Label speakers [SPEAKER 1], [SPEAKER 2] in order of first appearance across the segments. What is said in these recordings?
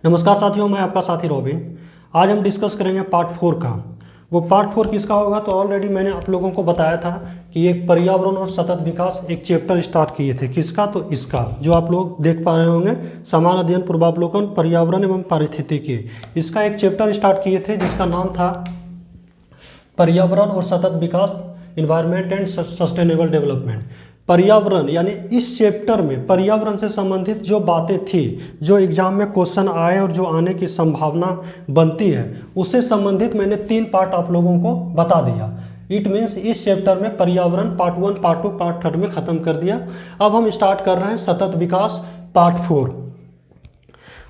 [SPEAKER 1] नमस्कार साथियों, मैं आपका साथी रॉबिन। आज हम डिस्कस करेंगे पार्ट 4 का। वो पार्ट 4 किसका होगा? तो ऑलरेडी मैंने आप लोगों को बताया था कि एक पर्यावरण और सतत विकास एक चैप्टर स्टार्ट किए थे। किसका? तो इसका, जो आप लोग देख पा रहे होंगे, समान अध्ययन पूर्वावलोकन पर्यावरण एवं पारिस्थितिकी। इसका एक चैप्टर स्टार्ट किए थे जिसका नाम था पर्यावरण और सतत विकास, इन्वायरमेंट एंड सस्टेनेबल डेवलपमेंट। पर्यावरण यानी इस चैप्टर में पर्यावरण से संबंधित जो बातें थी, जो एग्जाम में क्वेश्चन आए और जो आने की संभावना बनती है, उससे संबंधित मैंने 3 पार्ट आप लोगों को बता दिया। इट मीन्स इस चैप्टर में पर्यावरण पार्ट 1, पार्ट 2, पार्ट 3 में ख़त्म कर दिया। अब हम स्टार्ट कर रहे हैं सतत विकास पार्ट 4।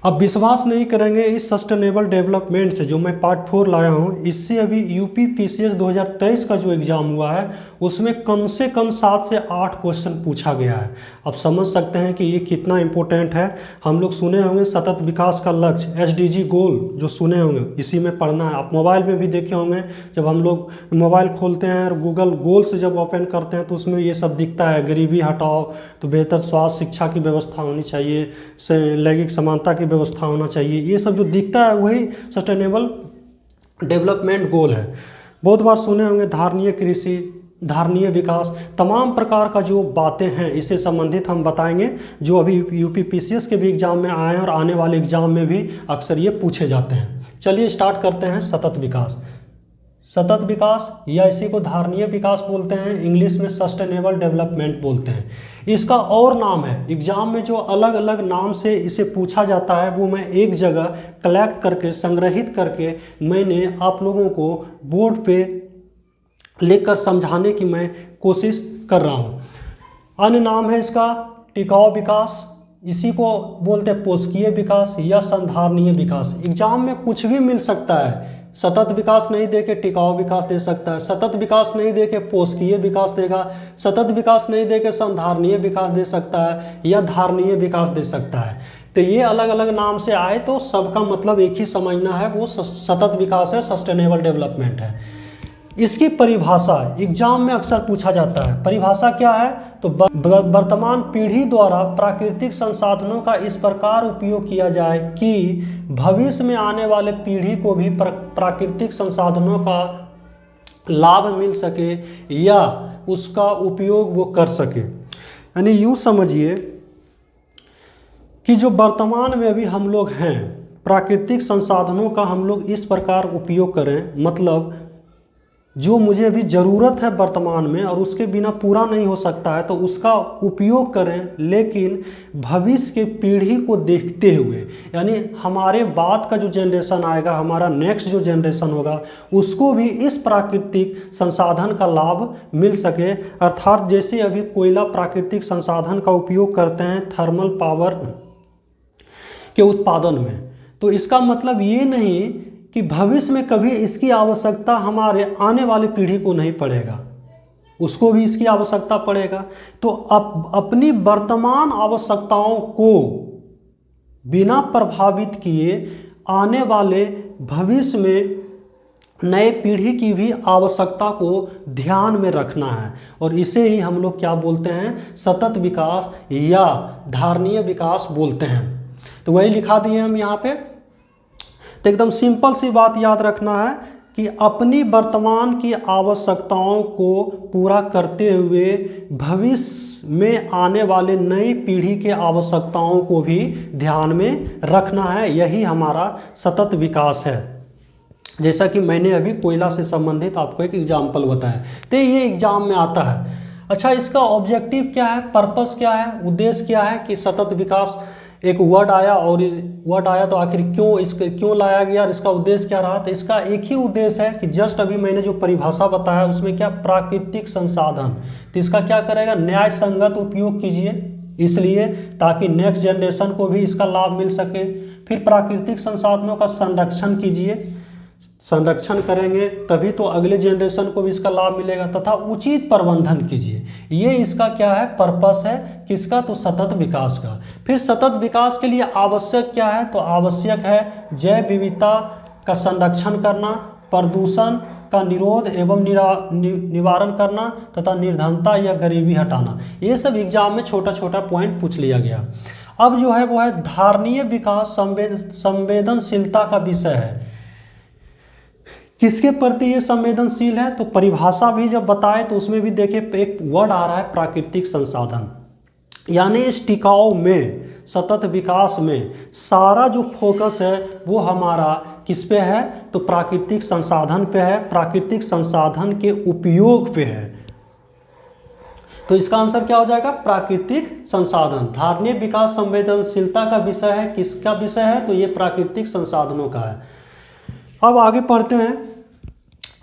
[SPEAKER 1] अब विश्वास नहीं करेंगे, इस सस्टेनेबल डेवलपमेंट से जो मैं पार्ट 4 लाया हूँ, इससे अभी यूपी पीसीएस 2023 का जो एग्ज़ाम हुआ है उसमें कम से कम 7 से 8 क्वेश्चन पूछा गया है। अब समझ सकते हैं कि ये कितना इम्पोर्टेंट है। हम लोग सुने होंगे सतत विकास का लक्ष्य, एसडीजी गोल जो सुने होंगे, इसी में पढ़ना है। आप मोबाइल में भी देखे होंगे, जब हम लोग मोबाइल खोलते हैं और गूगल गोल से जब ओपन करते हैं तो उसमें ये सब दिखता है, गरीबी हटाओ, तो बेहतर स्वास्थ्य शिक्षा की व्यवस्था होनी चाहिए, लैंगिक समानता की व्यवस्था होना चाहिए। ये सब जो दिखता है वही सस्टेनेबल डेवलपमेंट गोल है। बहुत बार सुने होंगे धारणीय कृषि, धारणीय विकास, तमाम प्रकार का जो बातें हैं इससे संबंधित हम बताएंगे, जो अभी यूपी पीसीएस के भी एग्जाम में आए हैं और आने वाले एग्जाम में भी अक्सर ये पूछे जाते हैं। चलिए स्टार्ट करते हैं सतत विकास। सतत विकास या इसी को धारणीय विकास बोलते हैं, इंग्लिश में सस्टेनेबल डेवलपमेंट बोलते हैं। इसका और नाम है, एग्जाम में जो अलग अलग नाम से इसे पूछा जाता है वो मैं एक जगह कलेक्ट करके, संग्रहित करके मैंने आप लोगों को बोर्ड पे लिखकर समझाने की मैं कोशिश कर रहा हूँ। अन्य नाम है इसका टिकाऊ विकास, इसी को बोलते हैं पोषकीय विकास या संधारणीय विकास। एग्जाम में कुछ भी मिल सकता है, सतत विकास नहीं दे के टिकाऊ विकास दे सकता है, सतत विकास नहीं दे के पोषकीय विकास देगा, सतत विकास नहीं दे के संधारणीय विकास दे सकता है या धारणीय विकास दे सकता है। तो ये अलग अलग नाम से आए तो सबका मतलब एक ही समझना है, वो सतत विकास है, सस्टेनेबल डेवलपमेंट है। इसकी परिभाषा एग्जाम में अक्सर पूछा जाता है। परिभाषा क्या है? तो वर्तमान पीढ़ी द्वारा प्राकृतिक संसाधनों का इस प्रकार उपयोग किया जाए कि भविष्य में आने वाले पीढ़ी को भी प्राकृतिक संसाधनों का लाभ मिल सके या उसका उपयोग वो कर सके। यानी यूँ समझिए कि जो वर्तमान में अभी हम लोग हैं, प्राकृतिक संसाधनों का हम लोग इस प्रकार उपयोग करें, मतलब जो मुझे अभी ज़रूरत है वर्तमान में और उसके बिना पूरा नहीं हो सकता है तो उसका उपयोग करें, लेकिन भविष्य के पीढ़ी को देखते हुए, यानी हमारे बाद का जो जनरेशन आएगा, हमारा नेक्स्ट जो जनरेशन होगा, उसको भी इस प्राकृतिक संसाधन का लाभ मिल सके। अर्थात जैसे अभी कोयला प्राकृतिक संसाधन का उपयोग करते हैं थर्मल पावर के उत्पादन में, तो इसका मतलब ये नहीं कि भविष्य में कभी इसकी आवश्यकता हमारे आने वाली पीढ़ी को नहीं पड़ेगा, उसको भी इसकी आवश्यकता पड़ेगा। तो अपनी वर्तमान आवश्यकताओं को बिना प्रभावित किए आने वाले भविष्य में नए पीढ़ी की भी आवश्यकता को ध्यान में रखना है, और इसे ही हम लोग क्या बोलते हैं? सतत विकास या धारणीय विकास बोलते हैं। तो वही लिखा दिए हम यहाँ पे। तो एकदम सिंपल सी बात याद रखना है कि अपनी वर्तमान की आवश्यकताओं को पूरा करते हुए भविष्य में आने वाले नई पीढ़ी के आवश्यकताओं को भी ध्यान में रखना है। यही हमारा सतत विकास है। जैसा कि मैंने अभी कोयला से संबंधित आपको एक एग्जाम्पल बताया, तो ये एग्जाम में आता है। अच्छा, इसका ऑब्जेक्टिव क्या है, पर्पस क्या है, उद्देश्य क्या है कि सतत विकास एक वर्ड आया और वर्ड आया तो आखिर क्यों लाया गया और इसका उद्देश्य क्या रहा? तो इसका एक ही उद्देश्य है कि जस्ट अभी मैंने जो परिभाषा बताया उसमें क्या, प्राकृतिक संसाधन, तो इसका क्या करेगा? न्याय संगत उपयोग कीजिए, इसलिए ताकि नेक्स्ट जनरेशन को भी इसका लाभ मिल सके। फिर प्राकृतिक संसाधनों का संरक्षण कीजिए, संरक्षण करेंगे तभी तो अगले जनरेशन को भी इसका लाभ मिलेगा, तथा उचित प्रबंधन कीजिए। ये इसका क्या है? पर्पस है किसका? तो सतत विकास का। फिर सतत विकास के लिए आवश्यक क्या है? तो आवश्यक है जैव विविधता का संरक्षण करना, प्रदूषण का निरोध एवं निवारण करना तथा निर्धनता या गरीबी हटाना। ये सब एग्जाम में छोटा छोटा पॉइंट पूछ लिया गया। अब जो है वो है धारणीय विकास संवेदनशीलता का विषय है। किसके प्रति ये संवेदनशील है? तो परिभाषा भी जब बताए तो उसमें भी देखिए एक वर्ड आ रहा है प्राकृतिक संसाधन, यानी इस टिकाऊ में, सतत विकास में सारा जो फोकस है वो हमारा किस पे है? तो प्राकृतिक संसाधन पे है, प्राकृतिक संसाधन के उपयोग पे है। तो इसका आंसर क्या हो जाएगा? प्राकृतिक संसाधन। धारणीय विकास संवेदनशीलता का विषय है, किसका विषय है? तो ये प्राकृतिक संसाधनों का है। अब आगे पढ़ते हैं।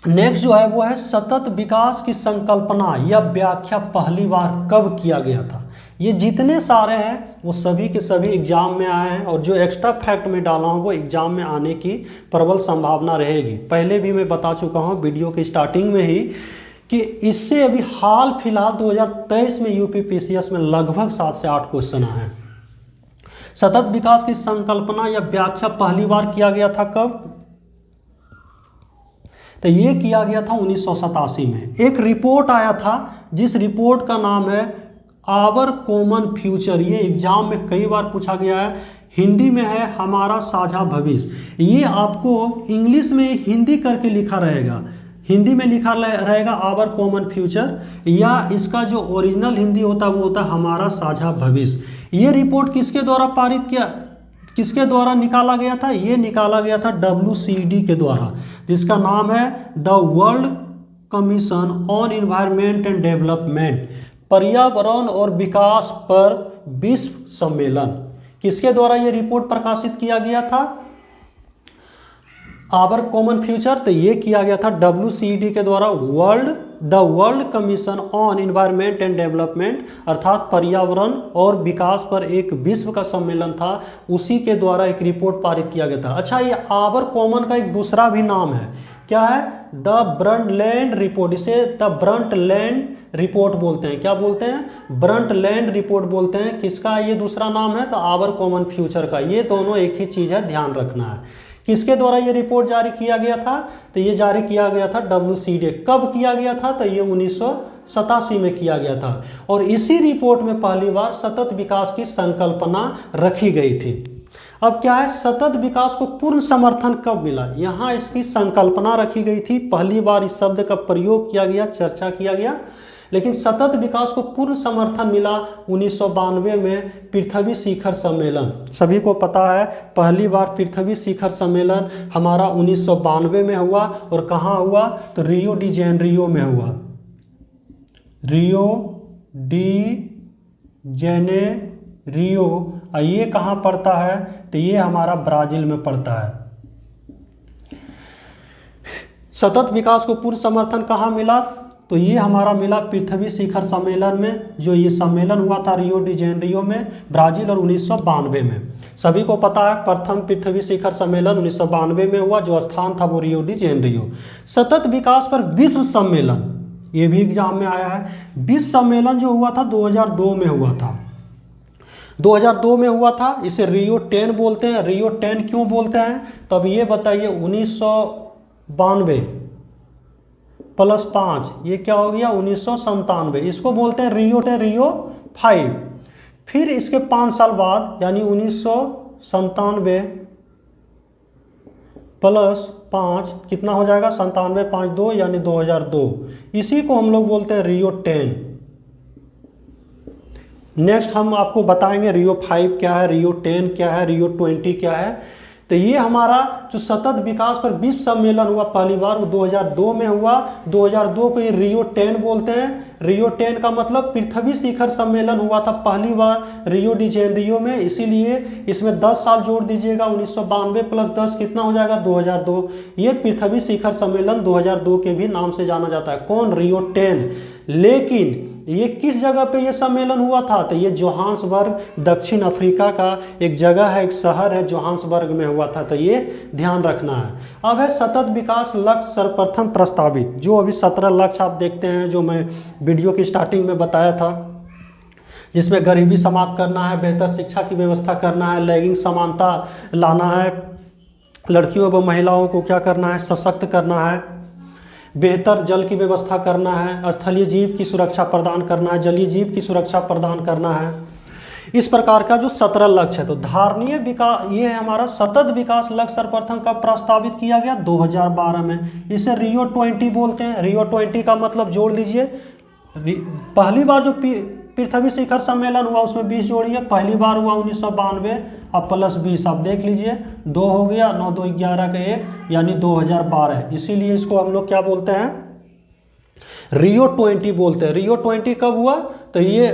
[SPEAKER 1] नेक्स्ट जो है वो है सतत विकास की संकल्पना या व्याख्या पहली बार कब किया गया था? ये जितने सारे हैं वो सभी के सभी एग्जाम में आए हैं, और जो एक्स्ट्रा फैक्ट में डाला हूँ वो एग्जाम में आने की प्रबल संभावना रहेगी। पहले भी मैं बता चुका हूँ वीडियो की स्टार्टिंग में ही कि इससे अभी हाल फिलहाल 2023 में यूपीपीसीएस में लगभग 7 से 8 क्वेश्चन आए हैं। सतत विकास की संकल्पना या व्याख्या पहली बार किया गया था कब? तो ये किया गया था 1987 में। एक रिपोर्ट आया था जिस रिपोर्ट का नाम है आवर कॉमन फ्यूचर। ये एग्जाम में कई बार पूछा गया है, हिंदी में है हमारा साझा भविष्य। ये आपको इंग्लिश में हिंदी करके लिखा रहेगा, हिंदी में लिखा रहेगा आवर कॉमन फ्यूचर, या इसका जो ओरिजिनल हिंदी होता है वो होता है हमारा साझा भविष्य। ये रिपोर्ट किसके द्वारा पारित किया, किसके द्वारा निकाला गया था? ये निकाला गया था WCD के द्वारा, जिसका नाम है the World Commission on Environment and development, पर्यावरण और विकास पर विश्व सम्मेलन। किसके द्वारा ये रिपोर्ट प्रकाशित किया गया था? Our Common Future. तो ये किया गया था WCD के द्वारा, the World Commission on Environment and Development, अर्थात पर्यावरण और विकास पर एक विश्व का सम्मेलन था, उसी के द्वारा एक रिपोर्ट पारित किया गया था। अच्छा, ये आवर कॉमन का एक दूसरा भी नाम है, क्या है? The Brundtland report. इसे द ब्रंटलैंड रिपोर्ट बोलते हैं। क्या बोलते हैं? ब्रंटलैंड रिपोर्ट बोलते हैं। किसका ये दूसरा नाम है? तो आवर कॉमन फ्यूचर का। ये दोनों एक ही चीज़ है, ध्यान रखना है। किसके द्वारा ये रिपोर्ट जारी किया गया था? तो ये जारी किया गया था WCD। कब किया गया था? तो ये 1987 में किया गया था, और इसी रिपोर्ट में पहली बार सतत विकास की संकल्पना रखी गई थी। अब क्या है, सतत विकास को पूर्ण समर्थन कब मिला? यहाँ इसकी संकल्पना रखी गई थी, पहली बार इस शब्द का प्रयोग किया गया, चर्चा किया गया, लेकिन सतत विकास को पूर्ण समर्थन मिला 1992 में पृथ्वी शिखर सम्मेलन। सभी को पता है पहली बार पृथ्वी शिखर सम्मेलन हमारा 1992 में हुआ, और कहाँ हुआ? तो रियो डी जेनेरियो में हुआ। रियो डी जेनेरियो, ये कहाँ पड़ता है? तो ये हमारा ब्राज़ील में पड़ता है। सतत विकास को पूर्ण समर्थन कहाँ मिला? तो ये हमारा मिला पृथ्वी शिखर सम्मेलन में, जो ये सम्मेलन हुआ था रियो डी जेनेरियो में, ब्राज़ील, और 1992 में। सभी को पता है प्रथम पृथ्वी शिखर सम्मेलन 1992 में हुआ, जो स्थान था वो रियो डी जेनेरियो। सतत विकास पर विश्व सम्मेलन, ये भी एग्जाम में आया है। विश्व सम्मेलन जो हुआ था 2002 में हुआ था, 2002 में हुआ था। इसे रियो 10 बोलते हैं। रियो 10 क्यों बोलते हैं? तो अब ये बताइए, 1992 प्लस 5, ये क्या हो गया? 1997। इसको बोलते हैं रियो 10, रियो 5। फिर इसके 5 साल बाद यानी 1997 प्लस 5 कितना हो जाएगा? 97 5 2 यानी 2002। इसी को हम लोग बोलते हैं रियो 10। नेक्स्ट हम आपको बताएंगे रियो 5 क्या है, रियो 10 क्या है, रियो 20 क्या है। तो ये हमारा जो सतत विकास पर विश्व सम्मेलन हुआ पहली बार, वो 2002 में हुआ। 2002 को ये रियो 10 बोलते हैं। रियो 10 का मतलब पृथ्वी शिखर सम्मेलन हुआ था पहली बार रियो डी जेनेरियो में, इसीलिए इसमें 10 साल जोड़ दीजिएगा। 1992 प्लस 10 कितना हो जाएगा? 2002। ये पृथ्वी शिखर सम्मेलन 2002 के भी नाम से जाना जाता है। कौन? रियो 10। लेकिन ये किस जगह पे ये सम्मेलन हुआ था? तो ये जोहान्सबर्ग, दक्षिण अफ्रीका का एक जगह है, एक शहर है, जोहान्सबर्ग में हुआ था। तो ये ध्यान रखना है। अब है सतत विकास लक्ष्य सर्वप्रथम प्रस्तावित, जो अभी 17 लक्ष्य आप देखते हैं, जो मैं वीडियो की स्टार्टिंग में बताया था, जिसमें गरीबी समाप्त करना है, बेहतर शिक्षा की व्यवस्था करना है, लैंगिक समानता लाना है, लड़कियों एवं महिलाओं को क्या करना है? सशक्त करना है, बेहतर जल की व्यवस्था करना है, स्थलीय जीव की सुरक्षा प्रदान करना है, जलीय जीव की सुरक्षा प्रदान करना है। इस प्रकार का जो 17 लक्ष्य है, तो धारणीय विकास, ये है हमारा सतत विकास लक्ष्य सर्वप्रथम कब प्रस्तावित किया गया? 2012 में। इसे रियो 20 बोलते हैं। रियो 20 का मतलब जोड़ लीजिए, पहली बार जो पृथ्वी शिखर सम्मेलन हुआ उसमें 20 जोड़िए, पहली बार हुआ 1992, अब प्लस 20, आप देख लीजिए 2 हो गया, 9 2 11 का 1 यानी 2012। इसीलिए इसको हम लोग क्या बोलते हैं? रियो 20 बोलते हैं। रियो 20 कब हुआ? तो ये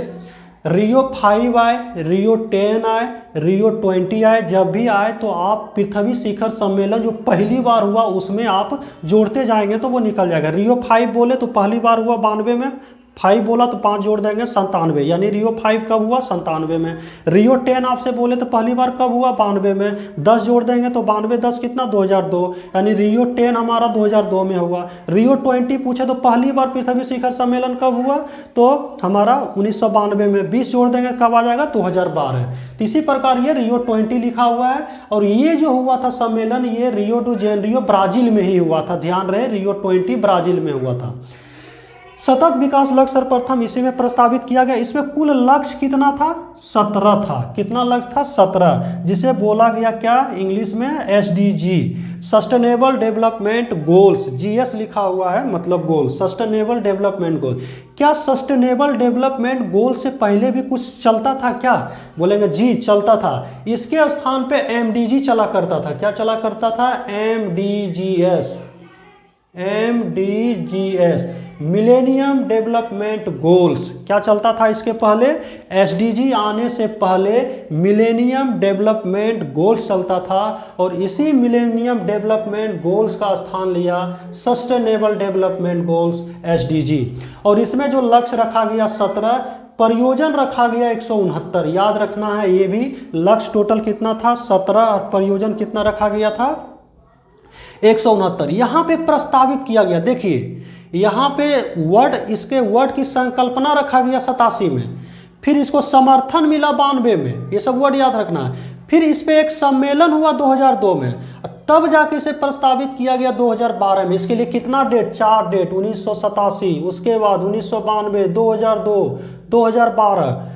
[SPEAKER 1] रियो 5 आए, रियो 10 आए, रियो 20 आए। जब भी आए तो आप पृथ्वी शिखर सम्मेलन जो पहली बार हुआ उसमें आप जोड़ते जाएंगे तो वो निकल जाएगा। रियो 5 बोले तो पहली बार हुआ 92 में, 5 बोला तो 5 जोड़ देंगे 97, यानी रियो 5 कब हुआ? 97 में। रियो 10 आपसे बोले तो पहली बार कब हुआ? 92 में, 10 जोड़ देंगे तो 92 10 कितना? 2002, यानी रियो 10 हमारा 2002 में हुआ। रियो 20 पूछे तो पहली बार पृथ्वी शिखर सम्मेलन कब हुआ? तो हमारा 1992 में, 20 जोड़ देंगे कब आ जाएगा? 2012। तो इसी प्रकार ये रियो 20 लिखा हुआ है। और ये जो हुआ था सम्मेलन, ये रियो डू जेनेरियो ब्राजील में ही हुआ था। ध्यान रहे, रियो 20 ब्राजील में हुआ था। सतत विकास लक्ष्य सर्वप्रथम इसी में प्रस्तावित किया गया। इसमें कुल लक्ष्य कितना था? 17 था। कितना लक्ष्य था? 17, जिसे बोला गया क्या इंग्लिश में? SDG, sustainable development goals. GS लिखा हुआ है, मतलब गोल, सस्टेनेबल डेवलपमेंट गोल। क्या सस्टेनेबल डेवलपमेंट गोल से पहले भी कुछ चलता था क्या? बोलेंगे जी चलता था। इसके स्थान पे MDG चला करता था। क्या चला करता था? MDGS, millennium development goals. क्या चलता था इसके पहले? SDG आने से पहले मिलेनियम डेवलपमेंट गोल्स चलता था, और इसी मिलेनियम डेवलपमेंट गोल्स का स्थान लिया सस्टेनेबल डेवलपमेंट गोल्स SDG। और इसमें जो लक्ष्य रखा गया 17, प्रयोजन रखा गया 169। याद रखना है, ये भी लक्ष्य टोटल कितना था? 17, और प्रयोजन कितना रखा गया था? 169। यहाँ पे प्रस्तावित किया गया, देखिए यहाँ पे वर्ड, इसके वर्ड की संकल्पना रखा गया 87 में, फिर इसको समर्थन मिला 92 में, ये सब वर्ड याद रखना है। फिर इस पे एक सम्मेलन हुआ 2002 में, तब जाके इसे प्रस्तावित किया गया 2012 में। इसके लिए कितना डेट? 4 डेट, 1987, उसके बाद 1992, 2002, 2012,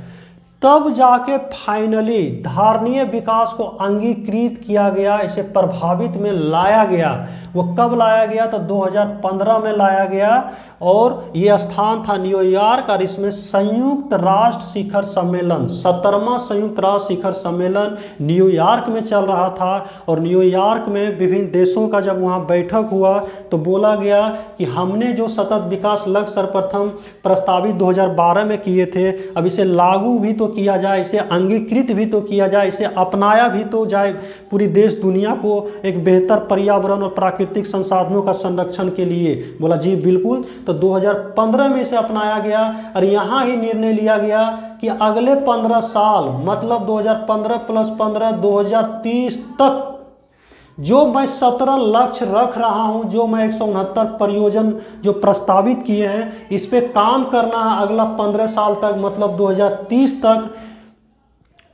[SPEAKER 1] तब जाके फाइनली धारणीय विकास को अंगीकृत किया गया, इसे प्रभावित में लाया गया। वो कब लाया गया? तो 2015 में लाया गया, और ये स्थान था न्यूयॉर्क, और इसमें संयुक्त राष्ट्र शिखर सम्मेलन, 17वां संयुक्त राष्ट्र शिखर सम्मेलन न्यूयॉर्क में चल रहा था। और न्यूयॉर्क में विभिन्न देशों का जब वहाँ बैठक हुआ तो बोला गया कि हमने जो सतत विकास लक्ष्य सर्वप्रथम प्रस्तावित 2012 में किए थे, अब इसे लागू भी तो किया जाए, इसे अंगीकृत भी तो किया जाए, इसे अपनाया भी तो जाए पूरी देश दुनिया को एक बेहतर पर्यावरण और प्राकृतिक संसाधनों का संरक्षण के लिए। बोला जी बिल्कुल। तो 2015 में इसे अपनाया गया, और यहाँ ही निर्णय लिया गया कि अगले 15 साल, मतलब 2015 प्लस 15, 2030 तक जो मैं 17 लक्ष्य रख रहा हूं, जो मैं 169 प्रयोजन जो प्रस्तावित किए हैं, इस पे काम करना है अगला 15 साल तक, मतलब 2030 तक,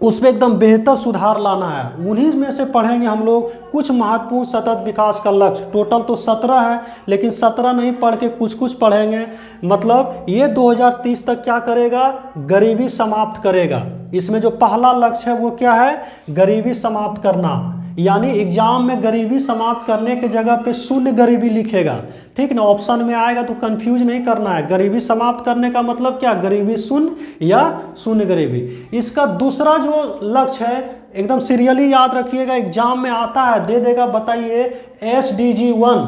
[SPEAKER 1] उस पर एकदम बेहतर सुधार लाना है। उन्हीं में से पढ़ेंगे हम लोग कुछ महत्वपूर्ण सतत विकास का लक्ष्य। टोटल तो 17 है, लेकिन 17 नहीं पढ़ के कुछ कुछ पढ़ेंगे। मतलब ये 2030 तक क्या करेगा? गरीबी समाप्त करेगा। इसमें जो पहला लक्ष्य है वो क्या है? गरीबी समाप्त करना। यानी एग्जाम में गरीबी समाप्त करने के जगह पे शून्य गरीबी लिखेगा, ठीक ना? ऑप्शन में आएगा तो कंफ्यूज नहीं करना है। गरीबी समाप्त करने का मतलब क्या? गरीबी शून्य या शून्य गरीबी। इसका दूसरा जो लक्ष्य है, एकदम सीरियली याद रखिएगा, एग्जाम में आता है, दे देगा, बताइए SDG 1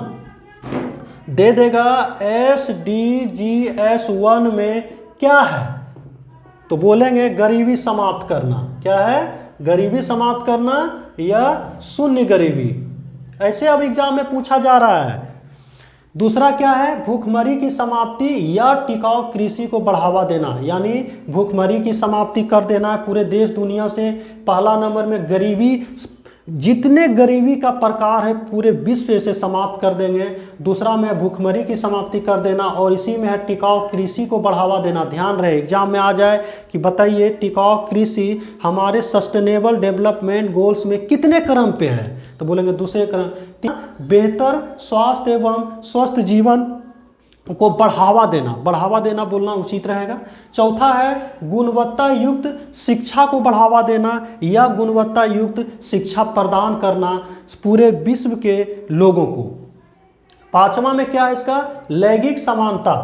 [SPEAKER 1] दे देगा। SDGs 1 में क्या है? तो बोलेंगे गरीबी समाप्त करना। क्या है? गरीबी समाप्त करना या शून्य गरीबी, ऐसे अब एग्जाम में पूछा जा रहा है। दूसरा क्या है? भूखमरी की समाप्ति या टिकाऊ कृषि को बढ़ावा देना, यानी भूखमरी की समाप्ति कर देना है पूरे देश दुनिया से। पहला नंबर में गरीबी, जितने गरीबी का प्रकार है पूरे विश्व से समाप्त कर देंगे। दूसरा में भूखमरी की समाप्ति कर देना, और इसी में है टिकाऊ कृषि को बढ़ावा देना। ध्यान रहे एग्जाम में आ जाए कि बताइए टिकाऊ कृषि हमारे सस्टेनेबल डेवलपमेंट गोल्स में कितने क्रम पे है? तो बोलेंगे दूसरे क्रम। बेहतर स्वास्थ्य एवं स्वस्थ जीवन को बढ़ावा देना बोलना उचित रहेगा। चौथा है गुणवत्ता युक्त शिक्षा को बढ़ावा देना या गुणवत्ता युक्त शिक्षा प्रदान करना पूरे विश्व के लोगों को। पांचवा में क्या है इसका, लैंगिक समानता।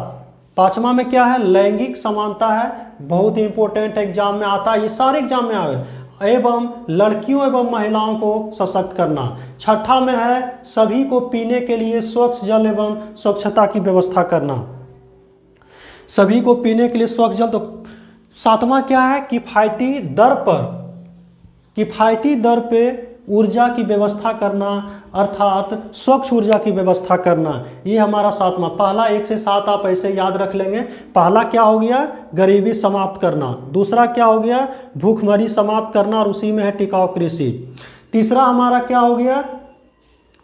[SPEAKER 1] पांचवा में क्या है, लैंगिक समानता है, बहुत ही इंपॉर्टेंट एग्जाम में आता है, ये सारे एग्जाम में आए, एवं लड़कियों एवं महिलाओं को सशक्त करना। छठा में है सभी को पीने के लिए स्वच्छ जल एवं स्वच्छता की व्यवस्था करना, सभी को पीने के लिए स्वच्छ जल। तो सातवां क्या है, किफायती दर पे ऊर्जा की व्यवस्था करना, अर्थात स्वच्छ ऊर्जा की व्यवस्था करना, ये हमारा सातवां। पहला 1 से 7 आप ऐसे याद रख लेंगे। पहला क्या हो गया, गरीबी समाप्त करना। दूसरा क्या हो गया, भूखमरी समाप्त करना, और उसी में है टिकाऊ कृषि। तीसरा हमारा क्या हो गया,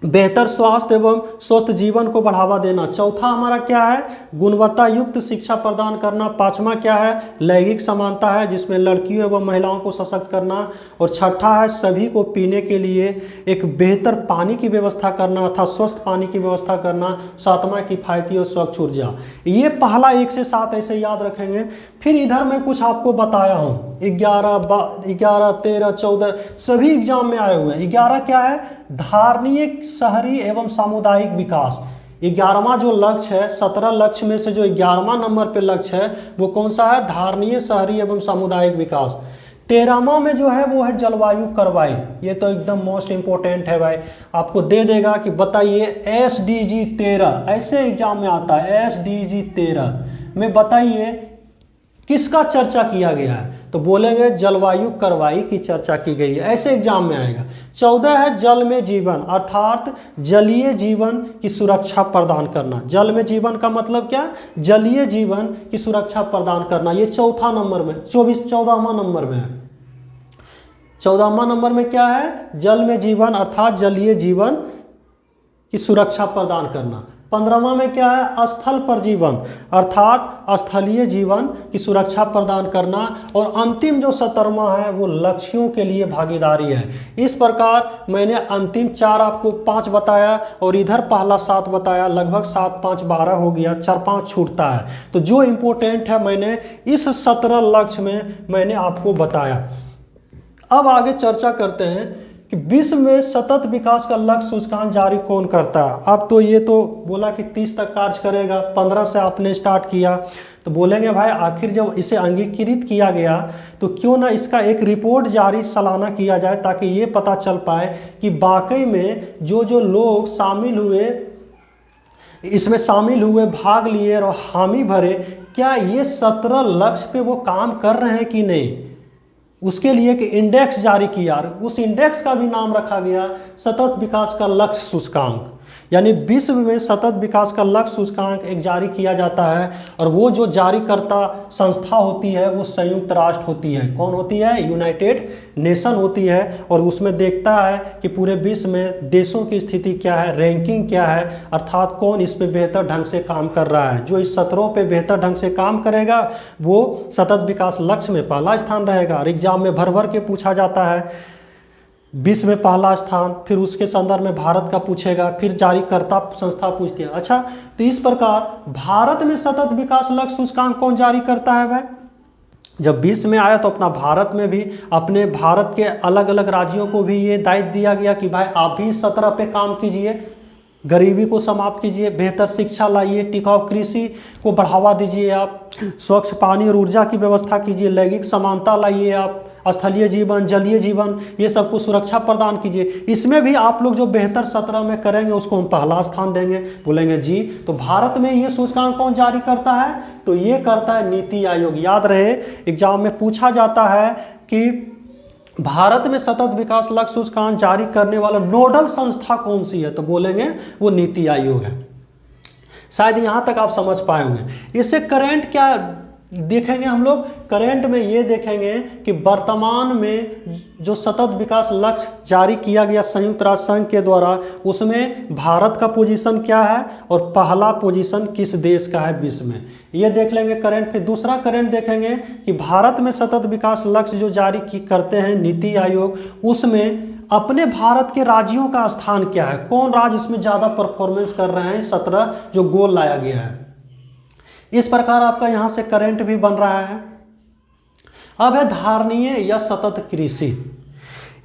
[SPEAKER 1] बेहतर स्वास्थ्य एवं स्वस्थ जीवन को बढ़ावा देना। चौथा हमारा क्या है, गुणवत्ता युक्त शिक्षा प्रदान करना। पांचवा क्या है, लैंगिक समानता है, जिसमें लड़कियों एवं महिलाओं को सशक्त करना। और छठा है सभी को पीने के लिए एक बेहतर पानी की व्यवस्था करना अर्थात स्वस्थ पानी की व्यवस्था करना। सातवां किफायती और स्वच्छ ऊर्जा। ये पहला 1 से 7 ऐसे याद रखेंगे। फिर इधर मैं कुछ आपको बताया हूँ, 11, 13, 14 सभी एग्जाम में आए हुए हैं। 11 क्या है, धारणीय शहरी एवं सामुदायिक विकास। 11वां जो लक्ष्य है, 17 लक्ष्य में से जो 11वां नंबर पे लक्ष्य है वो कौन सा है, धारणीय शहरी एवं सामुदायिक विकास। 13वां में जो है वो है जलवायु कार्रवाई। ये तो एकदम मोस्ट इंपोर्टेंट है भाई, आपको दे देगा कि बताइए SDG 13 ऐसे एग्जाम में आता है। SDG 13 में बताइए किसका चर्चा किया गया है, तो बोलेंगे जलवायु कार्रवाई की चर्चा की गई है, ऐसे एग्जाम में आएगा। 14 है जल में जीवन, अर्थात जलीय जीवन की सुरक्षा प्रदान करना। जल में जीवन का मतलब क्या, जलीय जीवन की सुरक्षा प्रदान करना। ये चौथा नंबर में, 14वां नंबर में है। 14वां नंबर में क्या है, जल में जीवन अर्थात जलीय जीवन की सुरक्षा प्रदान करना। 15वां में क्या है, स्थल पर जीवन अर्थात स्थलीय जीवन की सुरक्षा प्रदान करना। और अंतिम जो 17वां है वो लक्ष्यों के लिए भागीदारी है। इस प्रकार मैंने अंतिम 4 आपको 5 बताया और इधर पहला 7 बताया, लगभग 7, 5, 12 हो गया, 4, 5 छूटता है। तो जो इम्पोर्टेंट है मैंने इस 17 लक्ष्य में मैंने आपको बताया। अब आगे चर्चा करते हैं कि विश्व में सतत विकास का लक्ष्य सूचकांक जारी कौन करता है। अब तो ये तो बोला कि 30 तक कार्य करेगा, 15 से आपने स्टार्ट किया, तो बोलेंगे भाई आखिर जब इसे अंगीकृत किया गया तो क्यों ना इसका एक रिपोर्ट जारी सालाना किया जाए, ताकि ये पता चल पाए कि वाकई में जो लोग शामिल हुए, इसमें शामिल हुए, भाग लिए और हामी भरे, क्या ये 17 लक्ष्य पे वो काम कर रहे हैं कि नहीं। उसके लिए एक इंडेक्स जारी किया, उस इंडेक्स का भी नाम रखा गया सतत विकास का लक्ष्य सूचकांक। यानी विश्व में सतत विकास का लक्ष्य सूचकांक एक जारी किया जाता है, और वो जो जारी करता संस्था होती है वो संयुक्त राष्ट्र होती है। कौन होती है, यूनाइटेड नेशन होती है। और उसमें देखता है कि पूरे विश्व में देशों की स्थिति क्या है, रैंकिंग क्या है, अर्थात कौन इस पे बेहतर ढंग से काम कर रहा है। जो इस 17 पे बेहतर ढंग से काम करेगा वो सतत विकास लक्ष्य में पहला स्थान रहेगा। और एग्जाम में भर भर के पूछा जाता है, विश्व में पहला स्थान, फिर उसके संदर्भ में भारत का पूछेगा, फिर जारीकर्ता संस्था पूछती है। अच्छा, तो इस प्रकार भारत में सतत विकास लक्ष्य सूचकांक कौन जारी करता है भाई। जब 20 में आया तो अपना भारत में भी अपने भारत के अलग अलग राज्यों को भी ये दायित्व दिया गया कि भाई आप भी 17 पे काम कीजिए, गरीबी को समाप्त कीजिए, बेहतर शिक्षा लाइए, टिकाऊ कृषि को बढ़ावा दीजिए, आप स्वच्छ पानी और ऊर्जा की व्यवस्था कीजिए, लैंगिक समानता लाइए, आप स्थलीय जीवन, जलीय जीवन, ये सबको सुरक्षा प्रदान कीजिए। इसमें भी आप लोग जो बेहतर 17 में करेंगे उसको हम पहला स्थान देंगे। बोलेंगे जी तो भारत में ये सूचकांक कौन जारी करता है, तो ये करता है नीति आयोग। याद रहे एग्जाम में पूछा जाता है कि भारत में सतत विकास लक्ष्य सूचकांक जारी करने वाला नोडल संस्था कौन सी है, तो बोलेंगे वो नीति आयोग है। शायद यहाँ तक आप समझ पाए होंगे। इससे करंट क्या देखेंगे हम लोग, करंट में ये देखेंगे कि वर्तमान में जो सतत विकास लक्ष्य जारी किया गया संयुक्त राष्ट्र संघ के द्वारा, उसमें भारत का पोजीशन क्या है और पहला पोजीशन किस देश का है विश्व में, ये देख लेंगे करंट। फिर दूसरा करंट देखेंगे कि भारत में सतत विकास लक्ष्य जो जारी करते हैं नीति आयोग, उसमें अपने भारत के राज्यों का स्थान क्या है, कौन राज्य इसमें ज़्यादा परफॉर्मेंस कर रहे हैं, 17 जो गोल लाया गया है। इस प्रकार आपका यहाँ से करंट भी बन रहा है। अब है धारणीय या सतत कृषि।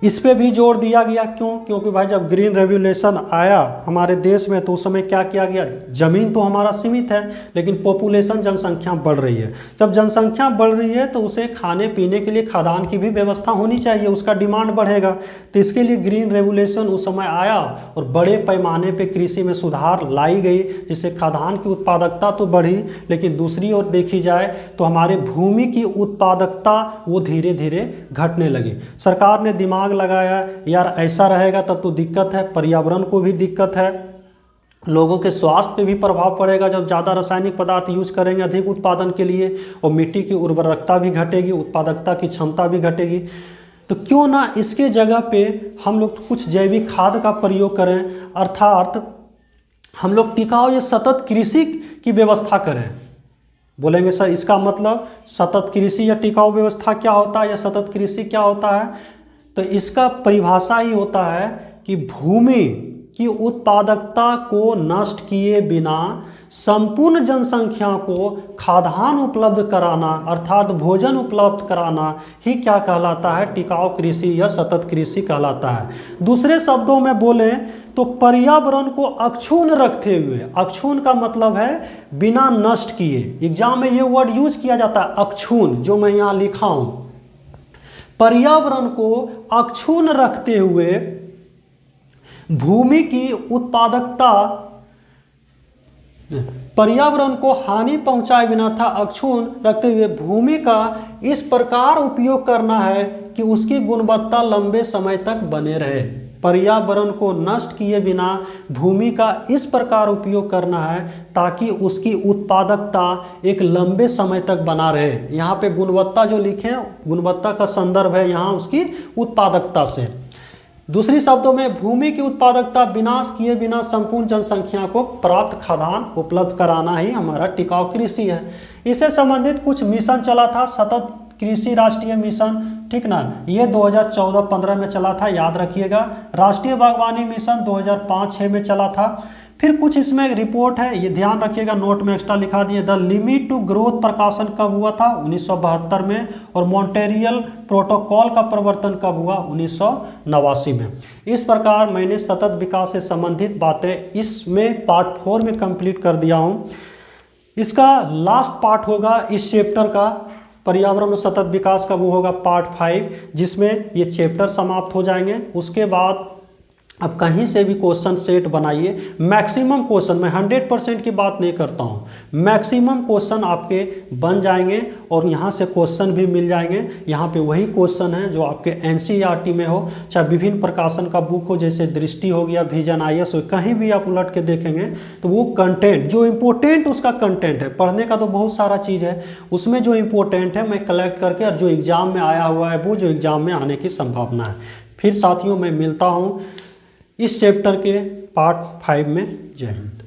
[SPEAKER 1] इस पे भी जोर दिया गया, क्यों? क्योंकि भाई जब ग्रीन रेवोल्यूशन आया हमारे देश में तो उस समय क्या किया गया, जमीन तो हमारा सीमित है लेकिन पॉपुलेशन जनसंख्या बढ़ रही है। जब जनसंख्या बढ़ रही है तो उसे खाने पीने के लिए खाद्यान्न की भी व्यवस्था होनी चाहिए, उसका डिमांड बढ़ेगा। तो इसके लिए ग्रीन रेवोल्यूशन उस समय आया और बड़े पैमाने पर कृषि में सुधार लाई गई, जिससे खाद्यान्न की उत्पादकता तो बढ़ी, लेकिन दूसरी ओर देखी जाए तो हमारे भूमि की उत्पादकता वो धीरे धीरे घटने लगी। सरकार ने दिमाग लगाया, यार ऐसा रहेगा तब तो दिक्कत है, पर्यावरण को भी दिक्कत है, लोगों के स्वास्थ्य पे भी प्रभाव पड़ेगा जब ज़्यादा रासायनिक पदार्थ यूज करेंगे अधिक उत्पादन के लिए, और मिट्टी की उर्वरकता भी घटेगी, उत्पादकता की क्षमता भी घटेगी। तो क्यों ना इसके जगह पे हम लोग कुछ जैविक खाद का प्रयोग करें, अर्थात हम लोग टिकाऊ या सतत कृषि की व्यवस्था करें। बोलेंगे सर इसका मतलब सतत कृषि या टिकाऊ व्यवस्था क्या होता है या सतत कृषि क्या होता है? तो इसका परिभाषा ही होता है कि भूमि की उत्पादकता को नष्ट किए बिना संपूर्ण जनसंख्या को खाद्यान्न उपलब्ध कराना, अर्थात भोजन उपलब्ध कराना ही क्या कहलाता है, टिकाऊ कृषि या सतत कृषि कहलाता है। दूसरे शब्दों में बोलें तो पर्यावरण को अक्षुण्ण रखते हुए, अक्षुण्ण का मतलब है बिना नष्ट किए, एग्जाम में ये वर्ड यूज किया जाता है अक्षुण्ण, जो मैं यहाँ लिखा हूँ। पर्यावरण को अक्षुण्ण रखते हुए भूमि की उत्पादकता, पर्यावरण को हानि पहुंचाए बिना था अक्षुण्ण रखते हुए भूमि का इस प्रकार उपयोग करना है कि उसकी गुणवत्ता लंबे समय तक बने रहे। पर्यावरण को नष्ट किए बिना भूमि का इस प्रकार उपयोग करना है ताकि उसकी उत्पादकता एक लंबे समय तक बना रहे। यहाँ पे गुणवत्ता जो लिखे, गुणवत्ता का संदर्भ है यहाँ उसकी उत्पादकता से। दूसरी शब्दों में भूमि की उत्पादकता विनाश किए बिना संपूर्ण जनसंख्या को प्राप्त खाद्यान्न उपलब्ध कराना ही हमारा टिकाऊ कृषि है। इससे संबंधित कुछ मिशन चला था, सतत कृषि राष्ट्रीय मिशन, ठीक ना, ये 2014-15 में चला था, याद रखिएगा। राष्ट्रीय बागवानी मिशन 2005-6 में चला था। फिर कुछ इसमें रिपोर्ट है, ये ध्यान रखिएगा, नोट में एक्स्ट्रा लिखा दिए। द लिमिट टू ग्रोथ प्रकाशन कब हुआ था? 1972 में। और मॉन्ट्रियल प्रोटोकॉल का प्रवर्तन कब हुआ? 1989 में। इस प्रकार मैंने सतत विकास से संबंधित बातें इसमें पार्ट 4 में कंप्लीट कर दिया हूँ। इसका लास्ट पार्ट होगा इस चैप्टर का, पर्यावरण और सतत विकास का, वो होगा पार्ट 5, जिसमें ये चैप्टर समाप्त हो जाएंगे। उसके बाद अब कहीं से भी क्वेश्चन सेट बनाइए, मैक्सिमम क्वेश्चन, मैं 100% की बात नहीं करता हूँ, मैक्सिमम क्वेश्चन आपके बन जाएंगे और यहाँ से क्वेश्चन भी मिल जाएंगे। यहाँ पे वही क्वेश्चन है जो आपके NCERT में हो, चाहे विभिन्न प्रकाशन का बुक हो, जैसे दृष्टि हो गया, विजन IAS हो, कहीं भी आप उलट के देखेंगे तो वो कंटेंट जो इम्पोर्टेंट उसका कंटेंट है, पढ़ने का तो बहुत सारा चीज़ है, उसमें जो इम्पोर्टेंट है मैं कलेक्ट करके, और जो एग्ज़ाम में आया हुआ है वो जो एग्ज़ाम में आने की संभावना है। फिर साथियों मैं मिलता हूँ इस चैप्टर के पार्ट 5 में। जय हिंद।